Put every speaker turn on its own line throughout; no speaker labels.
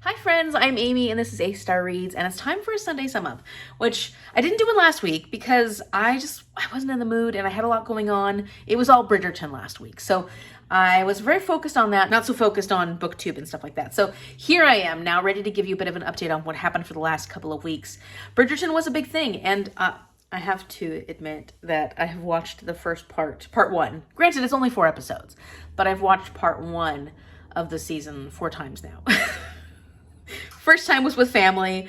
Hi friends, I'm Amy and this is A-Star Reads, and it's time for a Sunday Sum Up, which I didn't do it last week because I wasn't in the mood and I had a lot going on. It was all Bridgerton last week, so I was very focused on that, not so focused on BookTube and stuff like that. So here I am now, ready to give you a bit of an update on what happened for the last couple of weeks. Bridgerton was a big thing, and I have to admit that I have watched the first part one. Granted, it's only 4 episodes, but I've watched part 1 of the season 4 times now. First time was with family,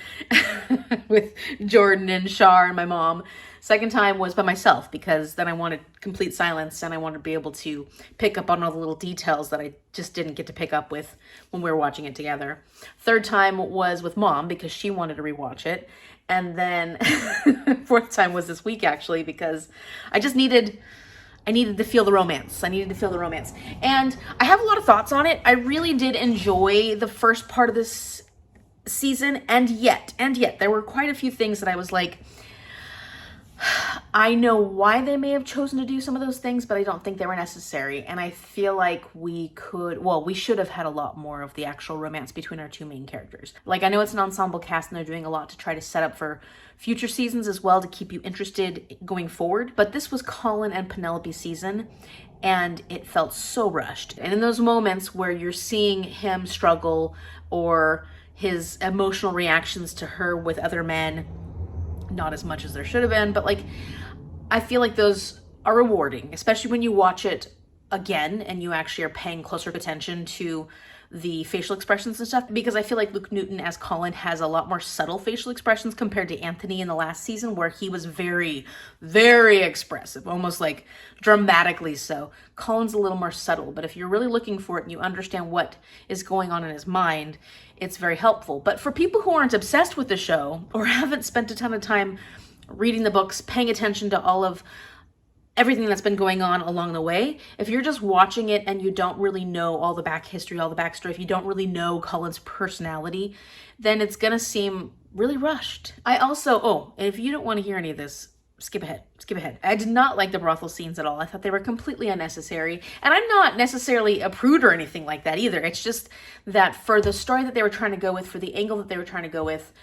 with Jordan and Shar and my mom. Second time was by myself because then I wanted complete silence and I wanted to be able to pick up on all the little details that I just didn't get to pick up with when we were watching it together. Third time was with mom because she wanted to rewatch it. And then fourth time was this week actually because I needed to feel the romance. I needed to feel the romance. And I have a lot of thoughts on it. I really did enjoy the first part of this season, and yet there were quite a few things that I was like, I know why they may have chosen to do some of those things, but I don't think they were necessary. And I feel like we should have had a lot more of the actual romance between our two main characters. Like, I know it's an ensemble cast and they're doing a lot to try to set up for future seasons as well to keep you interested going forward. But this was Colin and Penelope's season, and it felt so rushed. And in those moments where you're seeing him struggle or his emotional reactions to her with other men, not as much as there should have been, but like, I feel like those are rewarding, especially when you watch it again and you actually are paying closer attention to the facial expressions and stuff, because I feel like Luke Newton as Colin has a lot more subtle facial expressions compared to Anthony in the last season, where he was very, very expressive, almost like dramatically so. Colin's a little more subtle, but if you're really looking for it and you understand what is going on in his mind, it's very helpful. But for people who aren't obsessed with the show or haven't spent a ton of time reading the books, paying attention to all of everything that's been going on along the way, if you're just watching it and you don't really know all the back history, all the backstory, if you don't really know Colin's personality, then it's gonna seem really rushed. And if you don't want to hear any of this, skip ahead. I did not like the brothel scenes at all. I thought they were completely unnecessary. And I'm not necessarily a prude or anything like that either. It's just that for the story that they were trying to go with, for the angle that they were trying to go with,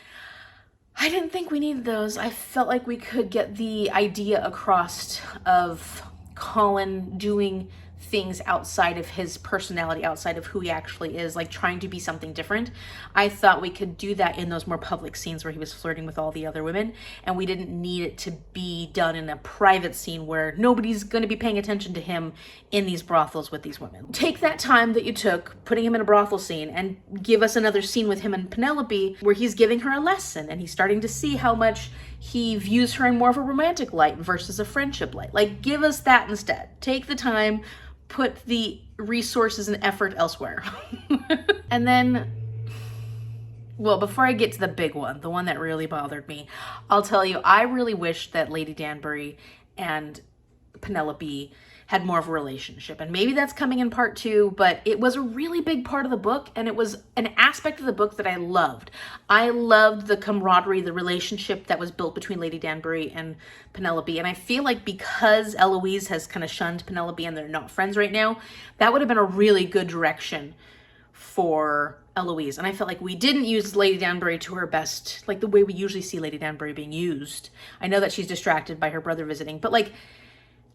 I didn't think we needed those. I felt like we could get the idea across of Colin doing things outside of his personality, outside of who he actually is, like trying to be something different. I thought we could do that in those more public scenes where he was flirting with all the other women, and we didn't need it to be done in a private scene where nobody's going to be paying attention to him in these brothels with these women. Take that time that you took putting him in a brothel scene and give us another scene with him and Penelope where he's giving her a lesson and he's starting to see how much he views her in more of a romantic light versus a friendship light. Like, give us that instead. Take the time, put the resources and effort elsewhere. And then, well, before I get to the big one, the one that really bothered me, I'll tell you, I really wish that Lady Danbury and Penelope had more of a relationship. And maybe that's coming in part 2, but it was a really big part of the book, and it was an aspect of the book that I loved. I loved the camaraderie, the relationship that was built between Lady Danbury and Penelope. And I feel like because Eloise has kind of shunned Penelope and they're not friends right now, that would have been a really good direction for Eloise. And I felt like we didn't use Lady Danbury to her best, like the way we usually see Lady Danbury being used. I know that she's distracted by her brother visiting, but like,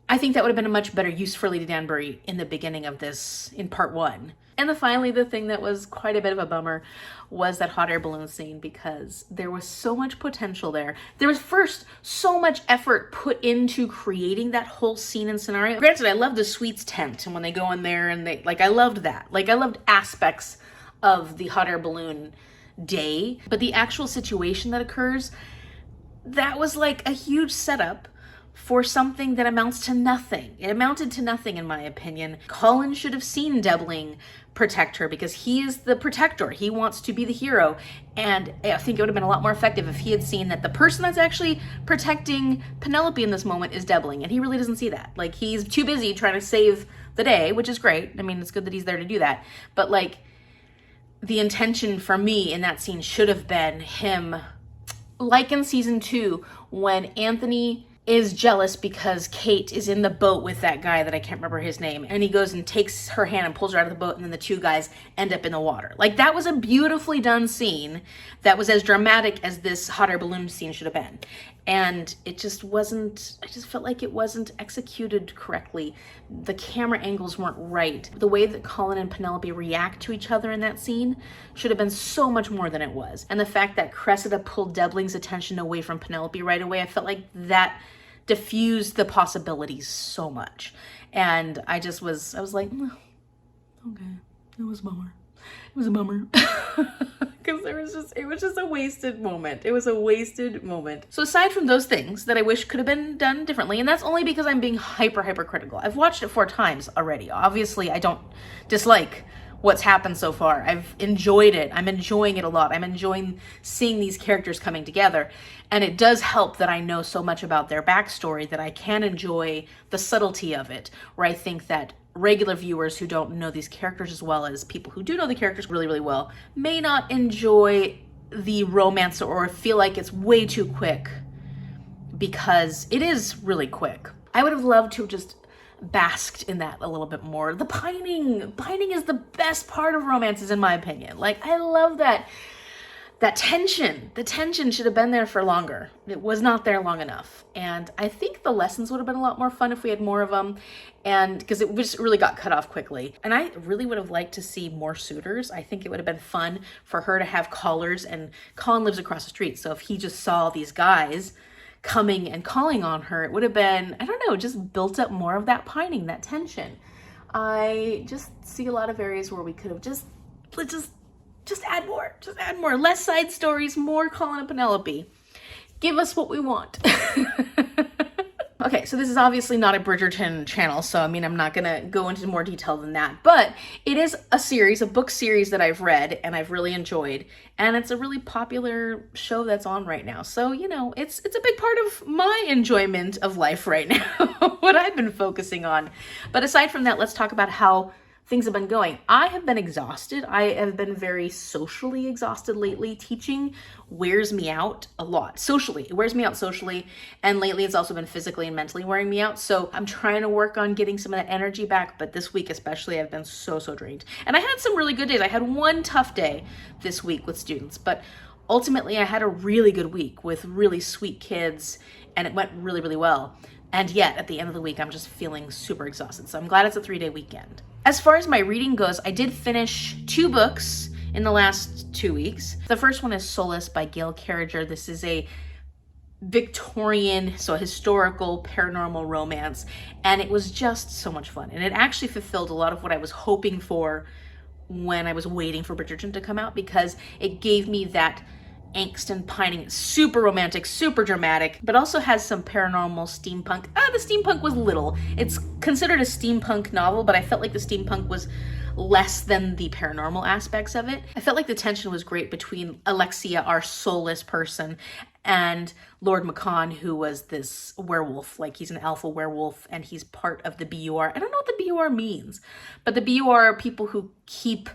I think that would have been a much better use for Lady Danbury in the beginning of this, in part 1. And then finally, the thing that was quite a bit of a bummer was that hot air balloon scene, because there was so much potential there. There was first so much effort put into creating that whole scene and scenario. Granted, I love the sweets tent and when they go in there and they, like, I loved that. Like, I loved aspects of the hot air balloon day, but the actual situation that occurs, that was like a huge setup for something that amounts to nothing. It amounted to nothing, in my opinion. Colin should have seen Debling protect her because he is the protector. He wants to be the hero. And I think it would have been a lot more effective if he had seen that the person that's actually protecting Penelope in this moment is Debling. And he really doesn't see that. Like, he's too busy trying to save the day, which is great. I mean, it's good that he's there to do that. But like, the intention for me in that scene should have been him, like in season 2, when Anthony is jealous because Kate is in the boat with that guy that I can't remember his name, and he goes and takes her hand and pulls her out of the boat, and then the two guys end up in the water. Like, that was a beautifully done scene that was as dramatic as this hot air balloon scene should have been. And it just wasn't, I just felt like it wasn't executed correctly. The camera angles weren't right. The way that Colin and Penelope react to each other in that scene should have been so much more than it was. And the fact that Cressida pulled Debling's attention away from Penelope right away, I felt like that diffused the possibilities so much. And I was like, oh, okay, it was a bummer. It was a bummer. Because it was just a wasted moment. It was a wasted moment. So aside from those things that I wish could have been done differently, and that's only because I'm being hyper critical. I've watched it 4 times already. Obviously, I don't dislike what's happened so far. I've enjoyed it. I'm enjoying it a lot. I'm enjoying seeing these characters coming together. And it does help that I know so much about their backstory that I can enjoy the subtlety of it, where I think that regular viewers who don't know these characters as well as people who do know the characters really, really well may not enjoy the romance or feel like it's way too quick, because it is really quick. I would have loved to have just basked in that a little bit more. The pining is the best part of romances, in my opinion. Like, I love that tension. The tension should have been there for longer. It was not there long enough. And I think the lessons would have been a lot more fun if we had more of them. And because it just really got cut off quickly. And I really would have liked to see more suitors. I think it would have been fun for her to have callers, and Colin lives across the street. So if he just saw these guys coming and calling on her, it would have been, I don't know, just built up more of that pining, that tension. I just see a lot of areas where we could have just add more, less side stories, more Colin and Penelope. Give us what we want. Okay, so this is obviously not a Bridgerton channel, so I mean, I'm not gonna go into more detail than that, but it is a book series that I've read and I've really enjoyed, and it's a really popular show that's on right now. So, you know, it's a big part of my enjoyment of life right now, what I've been focusing on. But aside from that, let's talk about how things have been going. I have been exhausted. I have been very socially exhausted lately. Teaching wears me out a lot. Socially, it wears me out socially. And lately it's also been physically and mentally wearing me out. So I'm trying to work on getting some of that energy back. But this week especially, I've been so drained. And I had some really good days. I had one tough day this week with students, but ultimately I had a really good week with really sweet kids, and it went really, really well. And yet at the end of the week, I'm just feeling super exhausted. So I'm glad it's a 3-day weekend. As far as my reading goes, I did finish 2 books in the last 2 weeks. The first one is Soulless by Gail Carriger. This is a Victorian, so historical paranormal romance, and it was just so much fun. And it actually fulfilled a lot of what I was hoping for when I was waiting for Bridgerton to come out, because it gave me that angst and pining. Super romantic, super dramatic, but also has some paranormal steampunk. The steampunk was little. It's considered a steampunk novel, but I felt like the steampunk was less than the paranormal aspects of it. I felt like the tension was great between Alexia, our soulless person, and Lord Macon, who was this werewolf. Like, he's an alpha werewolf and he's part of the BUR. I don't know what the BUR means, but the BUR are people who keep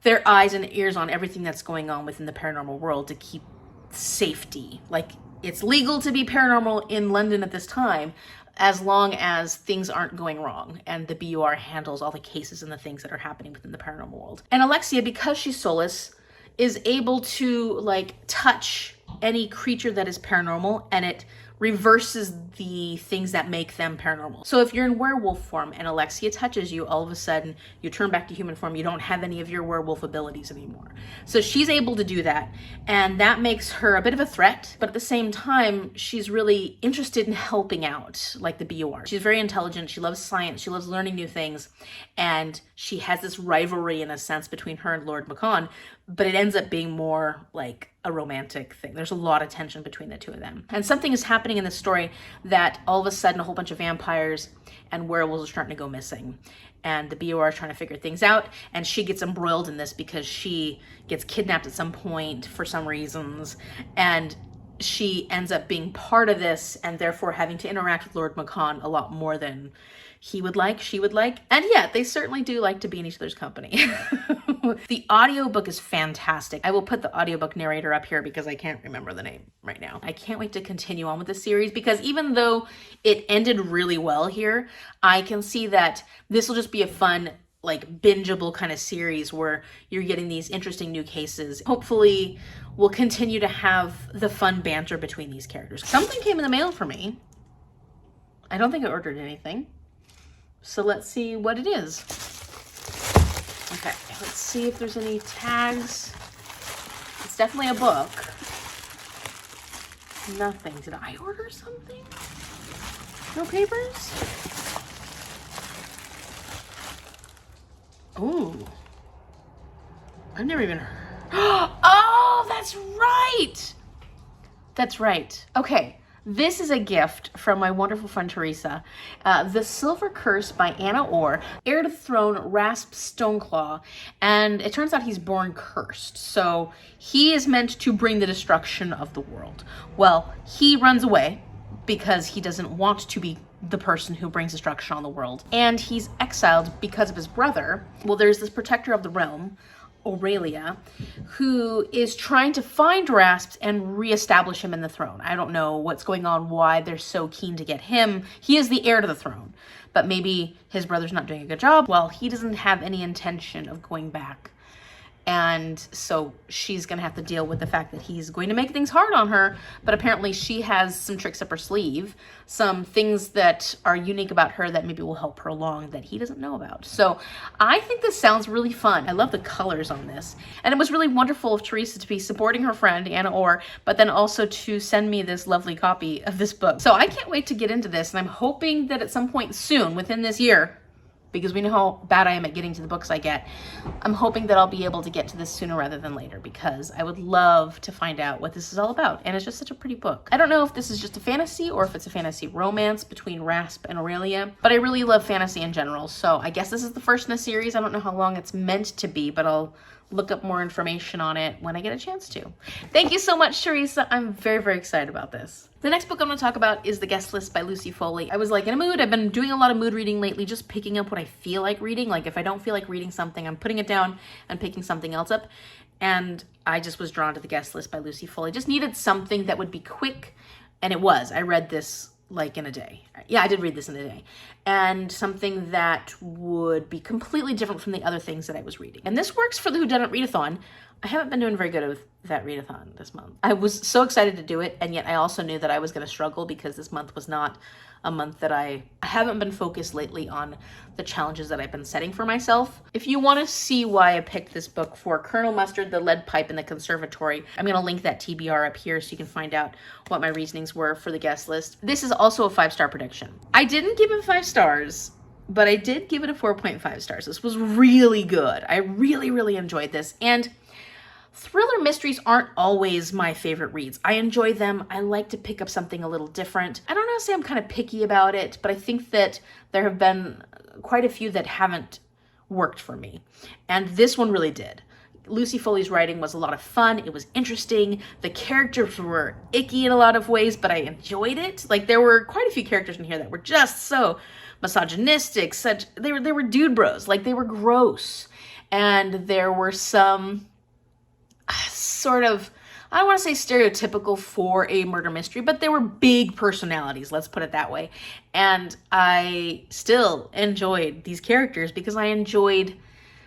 their eyes and ears on everything that's going on within the paranormal world to keep safety. Like, it's legal to be paranormal in London at this time, as long as things aren't going wrong, and the BUR handles all the cases and the things that are happening within the paranormal world. And Alexia, because she's soulless, is able to, like, touch any creature that is paranormal, and it reverses the things that make them paranormal. So if you're in werewolf form and Alexia touches you, all of a sudden you turn back to human form. You don't have any of your werewolf abilities anymore. So she's able to do that, and that makes her a bit of a threat, but at the same time, she's really interested in helping out, like the BUR. She's very intelligent. She loves science. She loves learning new things, and she has this rivalry in a sense between her and Lord Macon, but it ends up being more like a romantic thing. There's a lot of tension between the two of them. And something is happening in this story that all of a sudden a whole bunch of vampires and werewolves are starting to go missing. And the BUR is trying to figure things out, and she gets embroiled in this because she gets kidnapped at some point for some reasons, and she ends up being part of this and therefore having to interact with Lord Macon a lot more than he would like, she would like. And yeah, they certainly do like to be in each other's company, The audiobook is fantastic. I will put the audiobook narrator up here because I can't remember the name right now. I can't wait to continue on with the series because even though it ended really well here, I can see that this will just be a fun, like, bingeable kind of series where you're getting these interesting new cases. Hopefully we'll continue to have the fun banter between these characters. Something came in the mail for me. I don't think I ordered anything. So let's see what it is. Okay, let's see if there's any tags. It's definitely a book. Nothing. Did I order something? No papers? Ooh. I've never even heard. Oh, that's right. That's right. Okay. This is a gift from my wonderful friend Teresa. The Silver Curse by Anna Orr, heir to the throne, Rasp Stoneclaw, and it turns out he's born cursed. So he is meant to bring the destruction of the world. Well, he runs away because he doesn't want to be the person who brings destruction on the world. And he's exiled because of his brother. Well, there's this protector of the realm, Aurelia, who is trying to find Rasp and reestablish him in the throne. I don't know what's going on, why they're so keen to get him. He is the heir to the throne, but maybe his brother's not doing a good job. Well, he doesn't have any intention of going back. And so she's going to have to deal with the fact that he's going to make things hard on her, but apparently she has some tricks up her sleeve, some things that are unique about her that maybe will help her along that he doesn't know about. So I think this sounds really fun. I love the colors on this. And it was really wonderful of Teresa to be supporting her friend, Anna Orr, but then also to send me this lovely copy of this book. So I can't wait to get into this, and I'm hoping that at some point soon, within this year, because we know how bad I am at getting to the books I get, I'm hoping that I'll be able to get to this sooner rather than later because I would love to find out what this is all about. And it's just such a pretty book. I don't know if this is just a fantasy or if it's a fantasy romance between Rasp and Aurelia, but I really love fantasy in general. So I guess this is the first in the series. I don't know how long it's meant to be, but I'll look up more information on it when I get a chance to. Thank you so much, Teresa. I'm very, very excited about this. The next book I'm going to talk about is The Guest List by Lucy Foley. I was like in a mood. I've been doing a lot of mood reading lately, just picking up what I feel like reading. Like if I don't feel like reading something, I'm putting it down and picking something else up. And I just was drawn to The Guest List by Lucy Foley. Just needed something that would be quick. And it was. I read this like in a day. Yeah, I did read this in a day. And something that would be completely different from the other things that I was reading. And this works for the Whodunit Readathon. I haven't been doing very good with that readathon this month. I was so excited to do it, and yet I also knew that I was going to struggle because this month was not a month that I haven't been focused lately on the challenges that I've been setting for myself. If you want to see why I picked this book for Colonel Mustard, the Lead Pipe, and the Conservatory, I'm going to link that TBR up here so you can find out what my reasonings were for the guest list. This is also a 5-star prediction. I didn't give it 5 stars, but I did give it a 4.5 stars. This was really good. I really, really enjoyed this. And thriller mysteries aren't always my favorite reads. I enjoy them. I like to pick up something a little different. I don't know, say I'm kind of picky about it, but I think that there have been quite a few that haven't worked for me. And this one really did. Lucy Foley's writing was a lot of fun. It was interesting. The characters were icky in a lot of ways, but I enjoyed it. Like there were quite a few characters in here that were just so misogynistic, they were dude bros. Like they were gross. And there were some sort of, I don't want to say stereotypical for a murder mystery, but they were big personalities, let's put it that way. And I still enjoyed these characters because I enjoyed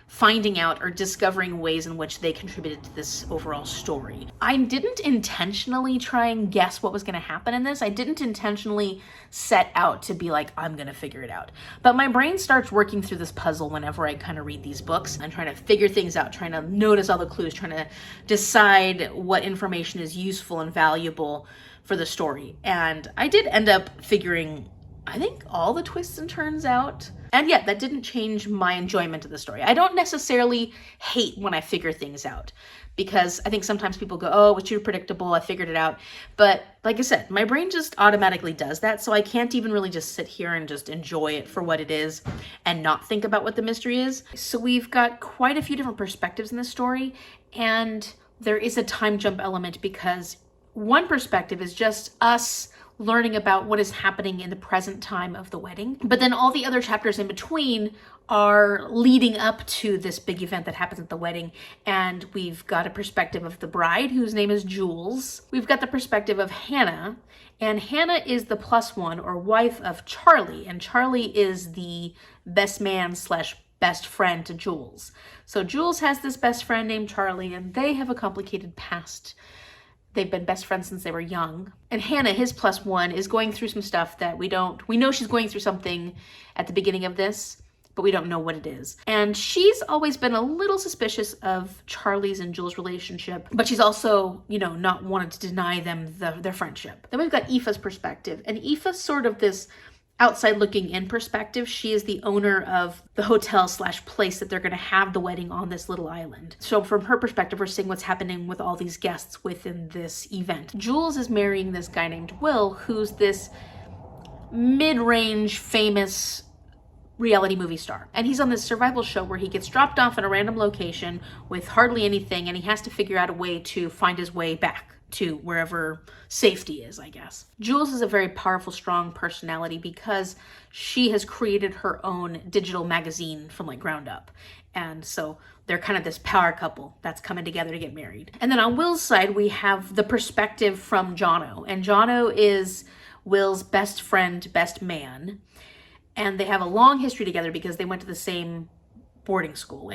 finding out or discovering ways in which they contributed to this overall story. I didn't intentionally try and guess what was going to happen in this. I didn't intentionally set out to be like, I'm going to figure it out. But my brain starts working through this puzzle whenever I kind of read these books. I'm trying to figure things out, trying to notice all the clues, trying to decide what information is useful and valuable for the story. And I did end up figuring, I think, all the twists and turns out. And yet that didn't change my enjoyment of the story. I don't necessarily hate when I figure things out because I think sometimes people go, oh, it's too predictable, I figured it out. But like I said, my brain just automatically does that. So I can't even really just sit here and just enjoy it for what it is and not think about what the mystery is. So we've got quite a few different perspectives in this story. And there is a time jump element because one perspective is just us learning about what is happening in the present time of the wedding. But then all the other chapters in between are leading up to this big event that happens at the wedding. And we've got a perspective of the bride, whose name is Jules. We've got the perspective of Hannah, and Hannah is the plus one or wife of Charlie, and Charlie is the best man slash best friend to Jules. So Jules has this best friend named Charlie, and they have a complicated past. They've been best friends since they were young. And Hannah, his plus one, is going through some stuff that we know she's going through something at the beginning of this, but we don't know what it is. And she's always been a little suspicious of Charlie's and Jules' relationship, but she's also, not wanted to deny them their friendship. Then we've got Aoife's perspective, and Aoife's sort of this outside looking in perspective. She is the owner of the hotel slash place that they're going to have the wedding on this little island. So from her perspective, we're seeing what's happening with all these guests within this event. Jules is marrying this guy named Will, who's this mid-range famous reality movie star. And he's on this survival show where he gets dropped off in a random location with hardly anything, and he has to figure out a way to find his way back to wherever safety is, I guess. Jules is a very powerful, strong personality because she has created her own digital magazine from ground up. And so they're kind of this power couple that's coming together to get married. And then on Will's side, we have the perspective from Jono. And Jono is Will's best friend, best man. And they have a long history together because they went to the same boarding school.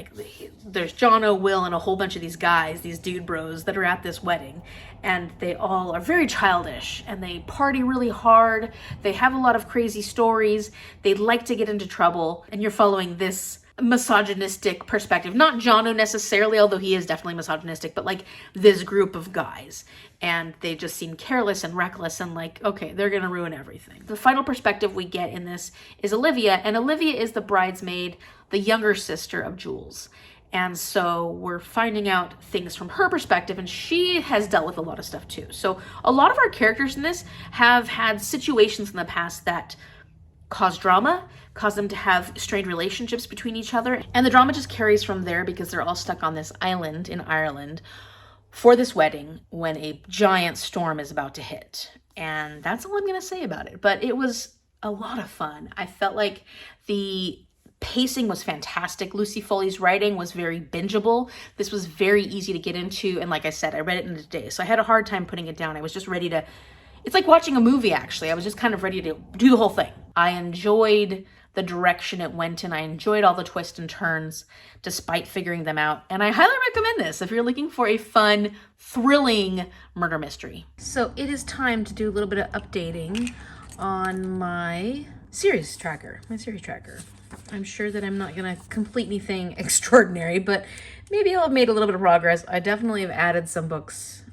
There's Jono, Will, and a whole bunch of these guys, these dude bros that are at this wedding, and they all are very childish, and they party really hard. They have a lot of crazy stories. They like to get into trouble, and you're following this misogynistic perspective. Not Jono necessarily, although he is definitely misogynistic, but this group of guys. And they just seem careless and reckless and okay, they're gonna ruin everything. The final perspective we get in this is Olivia, and Olivia is the bridesmaid, the younger sister of Jules. And so we're finding out things from her perspective, and she has dealt with a lot of stuff too. So a lot of our characters in this have had situations in the past that cause drama, cause them to have strained relationships between each other. And the drama just carries from there because they're all stuck on this island in Ireland for this wedding when a giant storm is about to hit. And that's all I'm going to say about it. But it was a lot of fun. I felt like the pacing was fantastic. Lucy Foley's writing was very bingeable. This was very easy to get into. And like I said, I read it in a day. So I had a hard time putting it down. I was just ready to... It's like watching a movie, actually. I was just kind of ready to do the whole thing. I enjoyed the direction it went in. I enjoyed all the twists and turns despite figuring them out. And I highly recommend this if you're looking for a fun, thrilling murder mystery. So it is time to do a little bit of updating on my series tracker. I'm sure that I'm not going to complete anything extraordinary, but maybe I'll have made a little bit of progress. I definitely have added some books,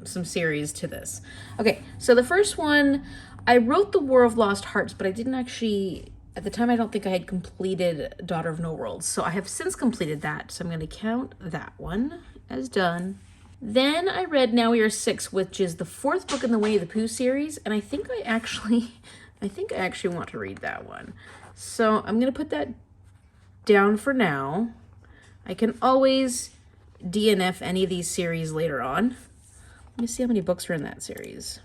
some series to this. Okay, so the first one, I wrote The War of Lost Hearts, but I didn't actually, at the time, I don't think I had completed Daughter of No Worlds. So I have since completed that, so I'm going to count that one as done. Then I read Now We Are Six, which is the fourth book in the Winnie the Pooh series, and I think I actually want to read that one. So I'm going to put that down for now. I can always DNF any of these series later on. Let me see how many books are in that series.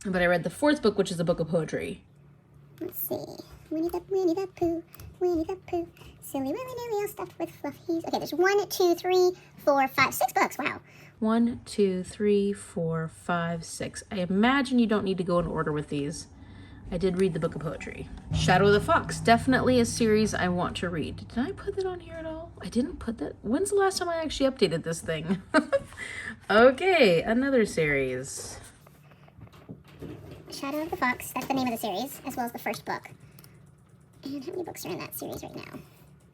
But I read the fourth book, which is a book of poetry.
Let's see. Winnie the Pooh, silly willy-nilly all stuffed with fluffies. Okay, there's 1, 2, 3, 4, 5, 6 books. Wow.
1, 2, 3, 4, 5, 6. I imagine you don't need to go in order with these. I did read the book of poetry. Shadow of the Fox, definitely a series I want to read. Did I put that on here at all? I didn't put that. When's the last time I actually updated this thing? Okay, another series.
Shadow of the Fox, that's the name of the series, as well as the first book. And how many books are in that series right now?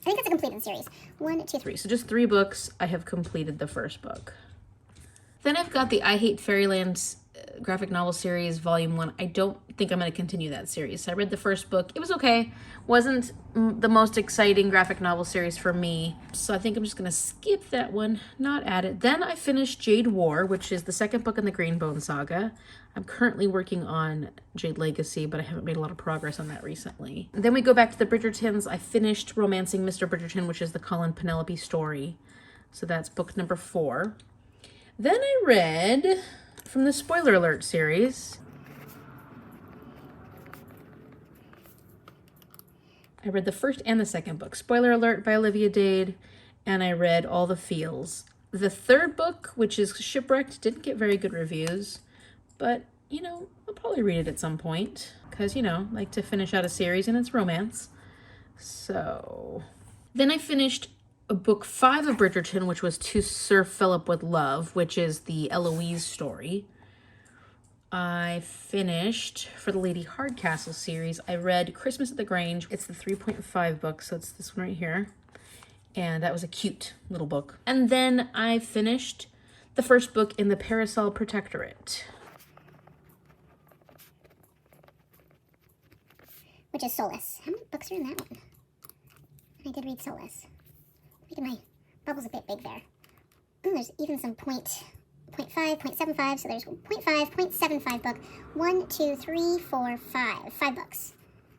I think it's a completed series. 1, 2, 3.
So just 3 books. I have completed the first book. Then I've got the I Hate Fairyland graphic novel series, volume 1. I don't think I'm going to continue that series. I read the first book. It was okay. Wasn't the most exciting graphic novel series for me. So I think I'm just going to skip that one, not add it. Then I finished Jade War, which is the second book in the Greenbone saga. I'm currently working on Jade Legacy, but I haven't made a lot of progress on that recently. Then we go back to the Bridgertons. I finished Romancing Mr. Bridgerton, which is the Colin Penelope story. So that's book number 4. Then I read from the Spoiler Alert series. I read the first and the second book, Spoiler Alert by Olivia Dade, and I read All the Feels. The third book, which is Shipwrecked, didn't get very good reviews, but, you know, I'll probably read it at some point, because, you know, I like to finish out a series, and it's romance. So, then I finished book 5 of Bridgerton, which was To Sir Philip with Love, which is the Eloise story. I finished, for the Lady Hardcastle series, I read Christmas at the Grange. It's the 3.5 book, so it's this one right here. And that was a cute little book. And then I finished the first book in the Parasol Protectorate,
which is Soulless. How many books are in that one? I did read Soulless. Look at my bubbles a bit big there. Oh, there's even some 0.5, 0.75, so there's 0.5, 0.75 book. 1, 2, 3, 4, 5. 5 books.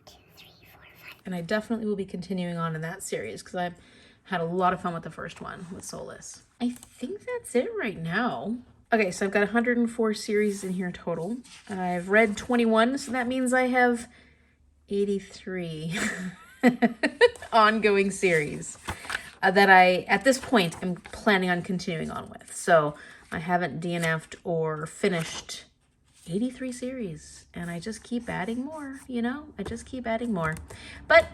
2, 3, 4, 5.
And I definitely will be continuing on in that series because I've had a lot of fun with the first one, with Soulless. I think that's it right now. Okay, so I've got 104 series in here total. I've read 21, so that means I have 83 ongoing series that I, at this point, am planning on continuing on with. So I haven't DNF'd or finished 83 series, and I just keep adding more, you know? I just keep adding more. But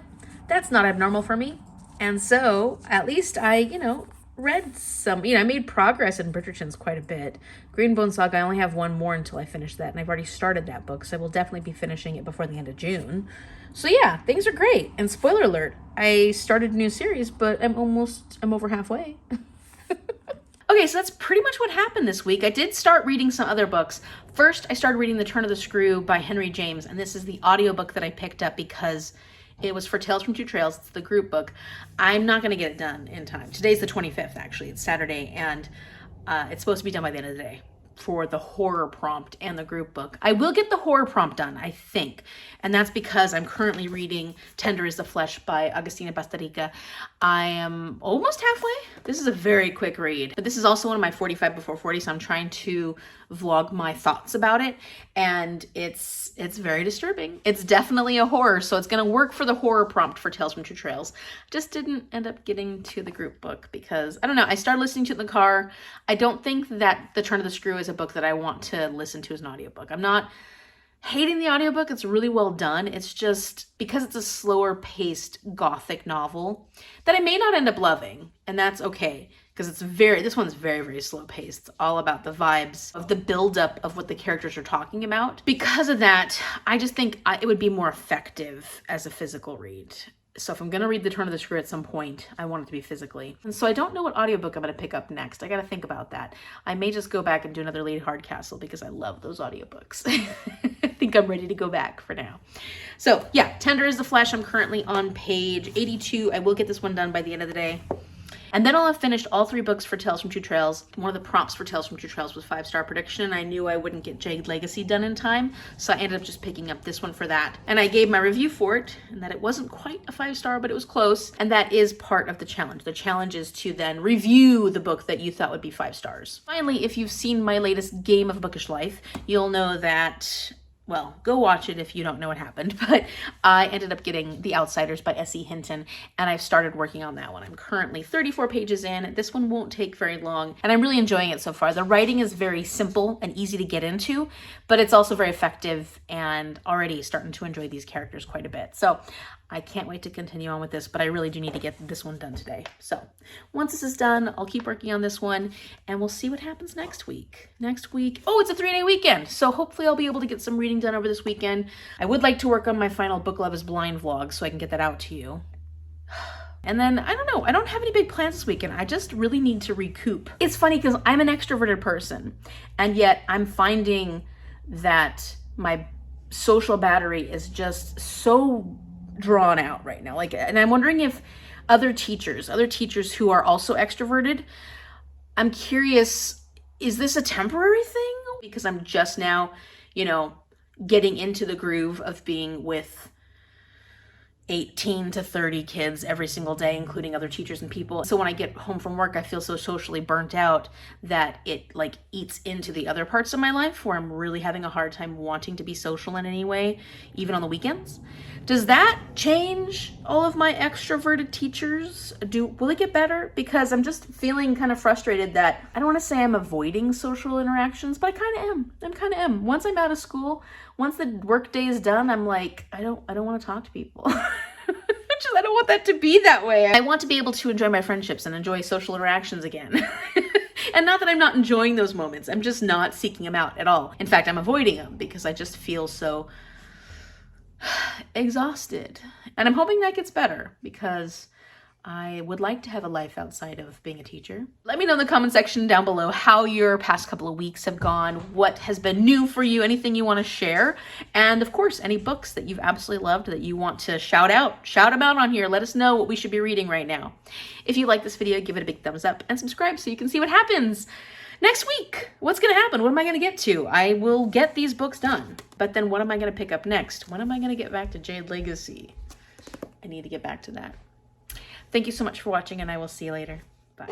that's not abnormal for me. And so at least I, you know, read some, you know, I made progress in Bridgerton's quite a bit. Greenbone Saga, I only have one more until I finish that, and I've already started that book, so I will definitely be finishing it before the end of June. So yeah, things are great. And spoiler alert, I started a new series, but I'm over halfway. Okay, so that's pretty much what happened this week. I did start reading some other books. First, I started reading The Turn of the Screw by Henry James, and this is the audiobook that I picked up because it was for Tales from Two Trails. It's the group book. I'm not going to get it done in time. Today's the 25th, actually. It's Saturday, and it's supposed to be done by the end of the day for the horror prompt and the group book. I will get the horror prompt done, I think. And that's because I'm currently reading Tender is the Flesh by Augustina Bazterrica. I am almost halfway. This is a very quick read, but this is also one of my 45 before 40, so I'm trying to vlog my thoughts about it. And it's very disturbing. It's definitely a horror, so it's gonna work for the horror prompt for Tales from Two Trails. Just didn't end up getting to the group book because, I don't know, I started listening to it in the car. I don't think that The Turn of the Screw is a book that I want to listen to as an audiobook. I'm not hating the audiobook. It's really well done. It's just because it's a slower paced gothic novel that I may not end up loving, and that's okay because this one's very, very slow paced. It's all about the vibes of the buildup of what the characters are talking about. Because of that, I just think it would be more effective as a physical read. So if I'm going to read The Turn of the Screw at some point, I want it to be physically. And so I don't know what audiobook I'm going to pick up next. I got to think about that. I may just go back and do another Lady Hardcastle because I love those audiobooks. I think I'm ready to go back for now. So yeah, Tender is the Flesh. I'm currently on page 82. I will get this one done by the end of the day. And then I'll have finished all 3 books for Tales from Two Trails. One of the prompts for Tales from Two Trails was 5-star prediction, and I knew I wouldn't get Jade Legacy done in time, so I ended up just picking up this one for that. And I gave my review for it, and that it wasn't quite a 5-star, but it was close, and that is part of the challenge. The challenge is to then review the book that you thought would be 5 stars. Finally, if you've seen my latest Game of Bookish Life, you'll know that, well, go watch it if you don't know what happened, but I ended up getting The Outsiders by SE Hinton, and I've started working on that one. I'm currently 34 pages in. This one won't take very long, and I'm really enjoying it so far. The writing is very simple and easy to get into, but it's also very effective, and already starting to enjoy these characters quite a bit. So I can't wait to continue on with this, but I really do need to get this one done today. So once this is done, I'll keep working on this one, and we'll see what happens next week. Next week, oh, it's a 3-day weekend, so hopefully I'll be able to get some reading done over this weekend. I would like to work on my final Book Love is Blind vlog so I can get that out to you. And then, I don't know, I don't have any big plans this weekend. I just really need to recoup. It's funny because I'm an extroverted person, and yet I'm finding that my social battery is just so drawn out right now. And I'm wondering if other teachers who are also extroverted, I'm curious, is this a temporary thing? Because I'm just now, you know, getting into the groove of being with 18 to 30 kids every single day, including other teachers and people. So when I get home from work, I feel so socially burnt out that it like eats into the other parts of my life where I'm really having a hard time wanting to be social in any way, even on the weekends. Does that change all of my extroverted teachers? Will it get better? Because I'm just feeling kind of frustrated that I don't want to say I'm avoiding social interactions, but I kind of am. Once I'm out of school, once the work day is done, I'm like, I don't want to talk to people. I don't want that to be that way. I want to be able to enjoy my friendships and enjoy social interactions again. And not that I'm not enjoying those moments. I'm just not seeking them out at all. In fact, I'm avoiding them because I just feel so exhausted. And I'm hoping that gets better because I would like to have a life outside of being a teacher. Let me know in the comment section down below how your past couple of weeks have gone, what has been new for you, anything you want to share, and of course, any books that you've absolutely loved that you want to shout them out on here. Let us know what we should be reading right now. If you like this video, give it a big thumbs up and subscribe so you can see what happens next week. What's going to happen? What am I going to get to? I will get these books done, but then what am I going to pick up next? When am I going to get back to Jade Legacy? I need to get back to that. Thank you so much for watching, and I will see you later. Bye.